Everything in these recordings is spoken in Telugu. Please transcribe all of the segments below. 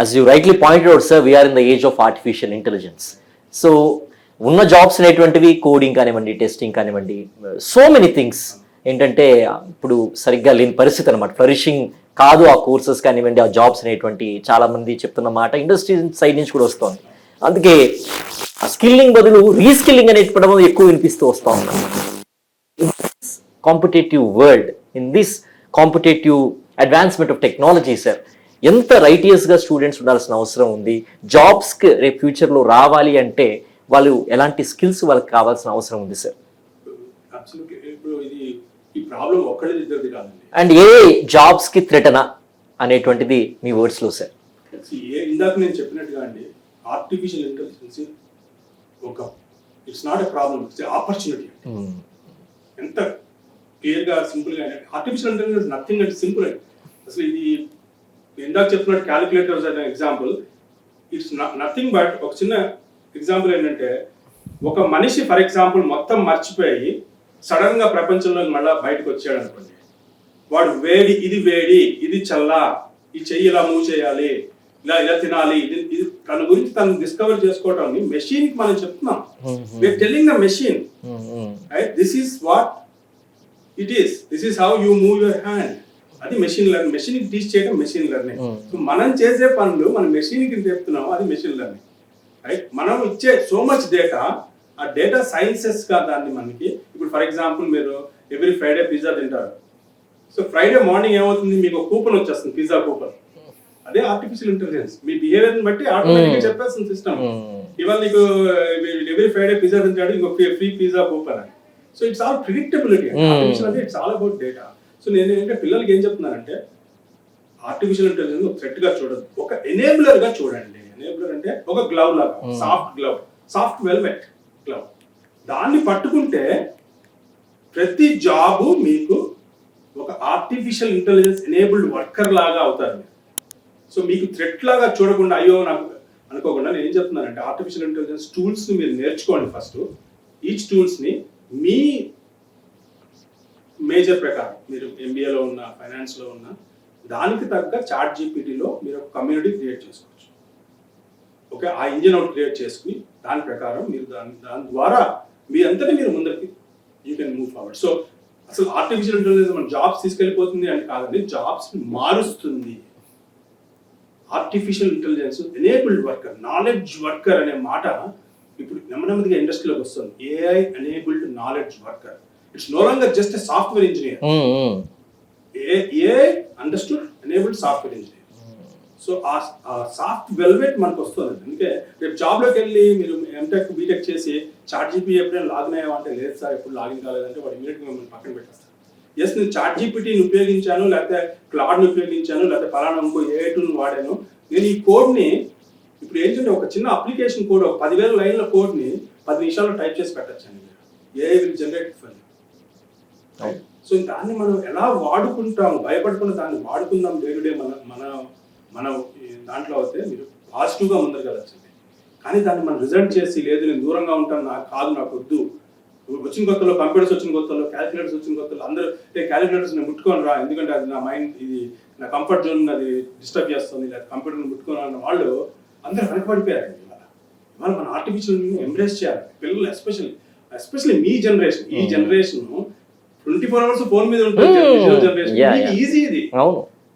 as you rightly pointed out, sir, we are in the age of artificial intelligence. So, ఉన్న జాబ్స్ అనేటువంటివి కోడింగ్ కానివ్వండి, టెస్టింగ్ కానివ్వండి, సో మెనీ థింగ్స్ ఏంటంటే ఇప్పుడు సరిగ్గా లేని పరిస్థితి అనమాట. ఫ్లరిషింగ్ కాదు ఆ కోర్సెస్ కానివ్వండి, ఆ జాబ్స్ అనేటువంటి చాలా మంది చెప్తున్న మాట ఇండస్ట్రీ సైడ్ నుంచి కూడా వస్తుంది. అందుకే స్కిల్లింగ్ బదులు రీస్కిల్లింగ్ అనేటువంటి ఎక్కువ వినిపిస్తూ వస్తూ ఉన్నాం. Competitive world, in this competitive advancement of technology, sir, ఎంత రైటియస్గా స్టూడెంట్స్ ఉండాల్సిన అవసరం ఉంది? జాబ్స్కి రేపు ఫ్యూచర్లో రావాలి అంటే వాళ్ళు ఎలాంటి స్కిల్స్ వాళ్ళకి కావాల్సిన అవసరం ఉంది, సార్? అండ్ ఏ జాబ్స్కి థ్రెటనా అనేటువంటిది మీ వర్డ్స్లో, సార్? ఇందాక నేను చెప్పినట్టుగా అండి, ఆర్టిఫిషియల్ ఇంటెలిజెన్స్ ఒక it's not a problem, it's opportunity. ఎంత క్లియర్గా సింపుల్గా ఆర్టిఫిషియల్ ఇంటెలిజెన్స్ నథింగ్ అంటే సింపుల్ అండి. అసలు ఇది ఇందాక చెప్తున్నట్టు క్యాలిక్యులేటర్స్ అనే ఎగ్జాంపుల్, ఇట్స్ నథింగ్ బట్ ఒక చిన్న ఎగ్జాంపుల్ ఏంటంటే, ఒక మనిషి ఫర్ ఎగ్జాంపుల్ మొత్తం మర్చిపోయి సడన్ గా ప్రపంచంలోకి మళ్ళీ బయటకు వచ్చాడు అనుకోండి, వాడు వేడి ఇది చల్లా, ఈ చెయ్యి ఇలా మూవ్ చేయాలి, ఇలా తినాలి, ఇది తన గురించి తను డిస్కవర్ చేసుకోవడం మెషిన్ కి మనం చెప్తున్నాం. We are telling the machine, this is what it is, this is how you move your hand. అది మెషిన్ లెర్నింగ్. మెషిన్ కి టీచ్ చేయడం మెషిన్ లెర్నింగ్. సో మనం చేసే పనులు మనం మెషిన్ కి చెప్తున్నాం, అది మెషిన్ లెర్నింగ్. రైట్? మనం ఇచ్చే సో మచ్ డేటా, ఆ డేటా సైన్సెస్ గా దాన్ని మనకి, ఇప్పుడు ఫర్ ఎగ్జాంపుల్ మీరు ఎవ్రీ ఫ్రైడే పిజ్జా తింటారు. సో ఫ్రైడే మార్నింగ్ ఏమవుతుంది, మీకు కూపన్ వచ్చేస్తుంది, పిజ్జా కూపన్. అదే ఆర్టిఫిషియల్ ఇంటెలిజెన్స్. మీ బిహేవియర్ బట్టి ఆటోమేటిక్గా చెప్పేస్తుంది సిస్టమ్. ఇవాళ నీకు ఎవ్రీ ఫ్రైడే పిజ్జా తింటాడు, ఇంకొక ఫ్రీ పిజ్జా కూపన్ అని. So it's all predictability. Artificial అంటే it's all about data. So నేను ఏంటంటే పిల్లలకి ఏం చెప్తున్నానంటే, ఆర్టిఫిషియల్ ఇంటెలిజెన్స్ ఒక థ్రెట్ గా చూడదు, ఒక ఎనేబులర్ గా చూడండి. ఎనేబులర్ అంటే ఒక గ్లవ్ లాగా, soft glove, soft velvet glove. దాన్ని పట్టుకుంటే ప్రతి జాబు మీకు ఒక ఆర్టిఫిషియల్ ఇంటెలిజెన్స్ ఎనేబుల్డ్ వర్కర్ లాగా అవుతారు. సో మీకు థ్రెట్ లాగా చూడకుండా అయ్యో నాకు అనుకోకుండా నేను ఏం చెప్తున్నానంటే, ఆర్టిఫిషియల్ ఇంటెలిజెన్స్ టూల్స్ ని మీరు నేర్చుకోండి ఫస్ట్. ఈచ్ టూల్స్ ని మీ మేజర్ ప్రకారం, మీరు ఎంబీఏలో ఉన్న, ఫైనాన్స్లో ఉన్న, దానికి తగ్గ చాట్ జీపీటీలో మీరు ఒక కమ్యూనిటీ క్రియేట్ చేసుకోవచ్చు. ఓకే, ఆ ఇంజిన్ అవుట్ క్రియేట్ చేసుకుని దాని ప్రకారం మీరు దాని ద్వారా మీ అంతటా మీరు ముందరికి you can move forward. So అసలు ఆర్టిఫిషియల్ ఇంటెలిజెన్స్ మన జాబ్స్ తీసుకెళ్ళిపోతుంది అని కాదండి, జాబ్స్ మారుస్తుంది. Artificial intelligence enabled worker, knowledge worker అనే మాట ఇప్పుడు నెమ్మదిగా ఇండస్ట్రీలోకి వస్తుంది. AI enabled knowledge worker. It's no longer just a software engineer. AI understood enabled software engineer. So soft velvet మనకు వస్తుంది. అందుకే రేపు జాబ్ లోకి వెళ్ళి మీరు ఎంటెక్ బీటెక్ చేసి చాట్ జీపీటీ ఎప్పుడైనా లాగిన్ అయ్యామంటే, లేదు సార్ ఎప్పుడు లాగిన్ కాలేదంటే వాడు ఇమీడియట్ గా మిమ్మల్ని పక్కన పెట్టేస్తారు. ఎస్, నేను చాట్ జీపీటీని ఉపయోగించాను, లేకపోతే క్లౌడ్ని ఉపయోగించాను, లేకపోతే ఫలానా ఇంకో AI టూల్ని వాడాను, నేను ఈ కోడ్ని ఇప్పుడు ఏంటంటే ఒక చిన్న అప్లికేషన్ కోడ్, ఒక 10,000 లైన్ల కోడ్ని 10 నిమిషాల్లో టైప్ చేసి పెట్టచ్చండి. AI will generate for you. So దాన్ని మనం ఎలా వాడుకుంటాము, భయపడకుండా దాన్ని వాడుకుందాం డే టు డే. మన దాంట్లో అయితే మీరు పాజిటివ్గా ముందరగలచ్చండి. కానీ దాన్ని మనం రిజల్ట్ చేసి, లేదు నేను దూరంగా ఉంటాను, నాకు వద్దు, వచ్చిన కొత్తలో కంప్యూటర్స్ వచ్చిన కొత్తలో, క్యాలిక్యులేటర్స్ వచ్చిన కొత్తలో అందరూ క్యాలిక్యులేటర్స్ నేను ముట్టుకొని రా, ఎందుకంటే అది నా మైండ్, ఇది నా కంఫర్ట్ జోన్, అది డిస్టర్బ్ చేస్తుంది, లేదా కంప్యూటర్ని ముట్టుకొని అన్న వాళ్ళు అందరూ వెనకబడిపోయారండి. ఇవాళ మన ఆర్టిఫిషియల్ ఎంబ్రేస్ చేయాలి. పిల్లలు ఎస్పెషల్లీ మీ జనరేషన్, ఈ జనరేషన్ 24 hours ఫోన్ మీద ఉంటుంది. ఈజీ ఇది,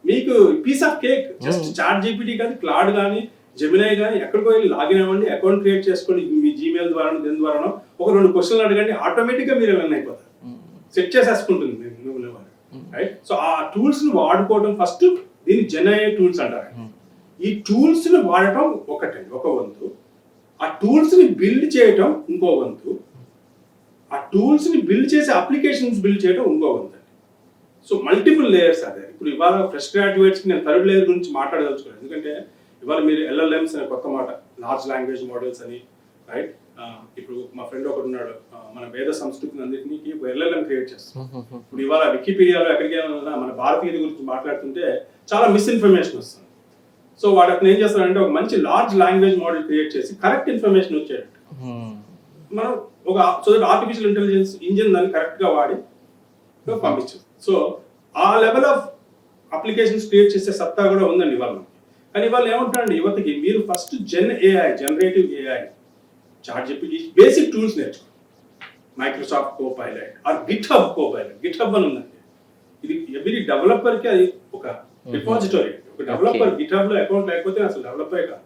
మీకు piece of cake. Just chat GPT కానీ, క్లౌడ్ కానీ, జెమినై కానీ ఎక్కడికో వెళ్ళి లాగిన్ అవ్వండి, అకౌంట్ క్రియేట్ చేసుకోండి, మీ జీమెయిల్ ద్వారా, దేని ద్వారానో ఒక 2 క్వశ్చన్లు అడగండి, ఆటోమేటిక్ గా మీరు రన్ అయిపోతారు, సెట్ చేసేసుకుంటుంది మిమ్మల్ని. రైట్? సో ఆ టూల్స్ ని వాడుకోవడం ఫస్ట్, దీన్ని జెమినై టూల్స్ అంటారు. ఈ టూల్స్ ని వాడటం ఒక వంతు, ఆ టూల్స్ ని బిల్డ్ చేయటం ఇంకో వంతు, ఆ టూల్స్ ని బిల్డ్ చేసే అప్లికేషన్స్ బిల్డ్ చేయడం ఇంకో వంతు. సో మల్టిపుల్ లేయర్స్ అదే. ఇప్పుడు ఇవాళ ఫ్రెష్ గ్రాడ్యుయేట్స్కి నేను థర్డ్ లేయర్ గురించి మాట్లాడదలుచుకోలేదు, ఎందుకంటే ఇవాళ మీరు LLMs అనే కొత్త మాట, లార్జ్ లాంగ్వేజ్ మోడల్స్ అని. రైట్? ఇప్పుడు మా ఫ్రెండ్ ఒకడు ఉన్నాడు, మన వేద సంస్కృతిని అన్నింటినీ LLM క్రియేట్ చేస్తాం. ఇప్పుడు ఇవాళ వికీపీడియాలో ఎక్కడికైనా మన భారతీయుల గురించి మాట్లాడుతుంటే చాలా మిస్ఇన్ఫర్మేషన్ వస్తుంది. సో వాడు అతను ఏం చేస్తాడంటే, ఒక మంచి లార్జ్ లాంగ్వేజ్ మోడల్ క్రియేట్ చేసి కరెక్ట్ ఇన్ఫర్మేషన్ వచ్చేటట్టు మనం ఒక ఆర్టిఫిషియల్ ఇంటెలిజెన్స్ ఇంజిన్ దాన్ని కరెక్ట్ గా వాడి పంపించదు. సో ఆ లెవెల్ ఆఫ్ అప్లికేషన్స్ క్రియేట్ చేసే సత్తా కూడా ఉందండి ఇవాళ. కానీ వాళ్ళు ఏమంటారండి యువతకి, మీరు first generative AI chat GPT basic tools నేర్చుకో. Microsoft Copilot or GitHub Copilot, GitHub అని ఉందండి. ఇది ఎవ్రీ డెవలపర్కి అది ఒక డిపాజిటరీ. ఒక డెవలపర్ గిట్హబ్ లో అకౌంట్ లేకపోతే అసలు డెవలపరే కాదు.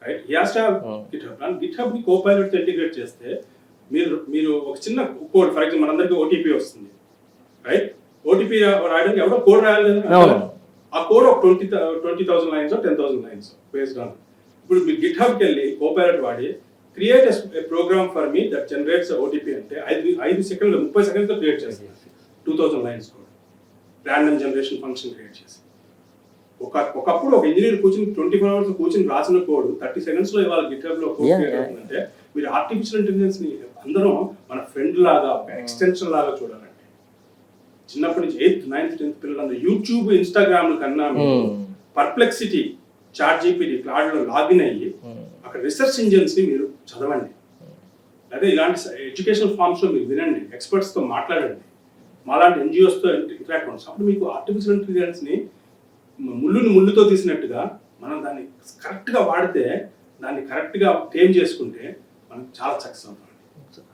Right, he has to have GitHub. And GitHub ని కోపైలట్ తో ఇంటిగ్రేట్ చేస్తే మీరు ఒక చిన్న కోడ్, ఫర్ ఎగ్జాంపుల్ మనందరికీ ఓటీపీ వస్తుంది, రైట్? ఓటీపీ రాయడానికి ఎవరో కోడ్ రాయాలి కదా. ఆ కోడ్ ఒక 20,000 లైన్స్ 10,000 లైన్స్ బేస్డ్ ఆన్. ఇప్పుడు మీరు గిట్హబ్కి వెళ్ళి కోపైలట్ వాడి create a program for me that generates OTP అంటే 5 సెకండ్లు 30 సెకండ్స్ క్రియేట్ చేస్తుంది 2000 lines code. Random generation function create చేసి ఒకప్పుడు ఒక ఇంజనీర్ కూర్చుని 24 అవర్స్ కూర్చుని రాసిన కోడ్ 30 సెకండ్స్ లో ఇవాళ గిట్హబ్ లో కోడ్ క్రియేట్ అవుతుందంటే మీరు ఆర్టిఫిషియల్ ఇంటెలిజెన్స్ ని అందరం మన ఫ్రెండ్ లాగా, ఒక ఎక్స్టెన్షన్ లాగా చూడాలండి. చిన్నప్పటి నుంచి 8th, 9th, 10th పిల్లలందరూ యూట్యూబ్, ఇన్స్టాగ్రామ్ కన్నా పర్ప్లెక్సిటీ, చాట్ జీపీటీ, క్లౌడ్ లో లాగిన్ అయ్యి అక్కడ రీసెర్చ్ ఇంజిన్స్ ని మీరు చదవండి. అదే ఇలాంటి ఎడ్యుకేషన్ ఫార్మ్స్ లో మీరు వినండి, ఎక్స్పర్ట్స్ తో మాట్లాడండి, మాలాంటి ఎన్జిఓస్ తో ఇంటరాక్ట్ అవ్వండి. అప్పుడు మీకు ఆర్టిఫిషియల్ ఇంటెలిజెన్స్ ని ముళ్ళుతో తీసినట్టుగా మనం దాన్ని కరెక్ట్ గా వాడితే, దాన్ని కరెక్ట్ గా టేమ్ చేసుకుంటే మనకు చాలా సక్సెస్ అవుతాం.